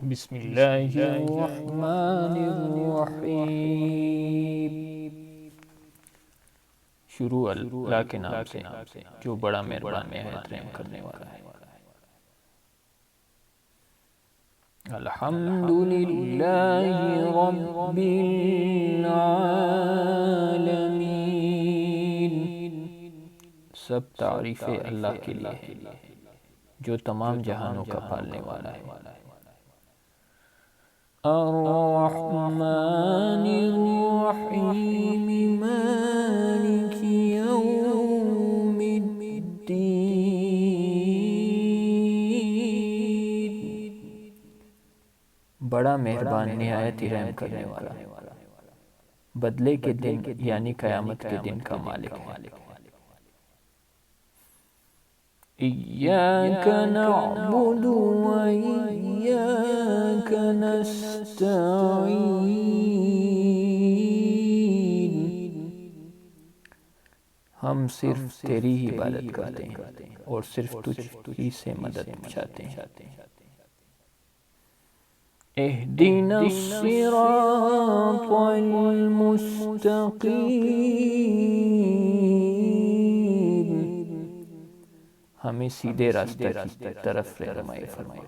بسم اللہ الرحمن الرحیم۔ شروع اللہ کے نام سے جو بڑا مہربان نہایت رحم کرنے والا ہے۔ الحمد للہ رب العالمین، سب تعریفیں اللہ کے لیے ہیں جو تمام جہانوں کا پالنے والا ہے۔ الرحمن الرحیم مالک یوم الدین، بڑا مہربان نہایت ہی رحم کرنے والا، بدلے کے دن یعنی قیامت کے دن کا مالک ہے۔ ایاک نعبد و ایاک نستعین، ہم صرف تیری ہی عبادت کرتے ہیں اور صرف تجھ ہی سے مدد چاہتے ہیں۔ اہدنا الصراط المستقیم، ہمیں سیدھے راستہ کی طرف رہنمائی فرمائے۔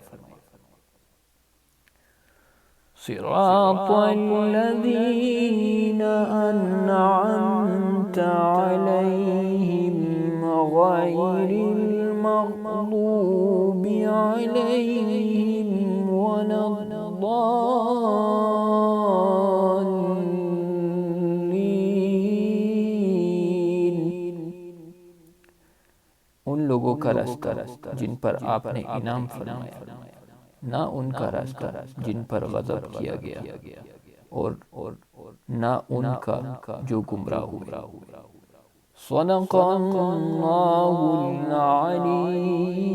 صراط الذین انعمت علیہم غیر المغضوب علیہم ولا الضالین، ان لوگوں کا راستہ جن پر آپ نے انعام فرمایا، نہ ان کا راستہ جن پر غضب کیا گیا، اور نہ ان کا جو گمراہ ہوئے۔ صدق اللہ العلی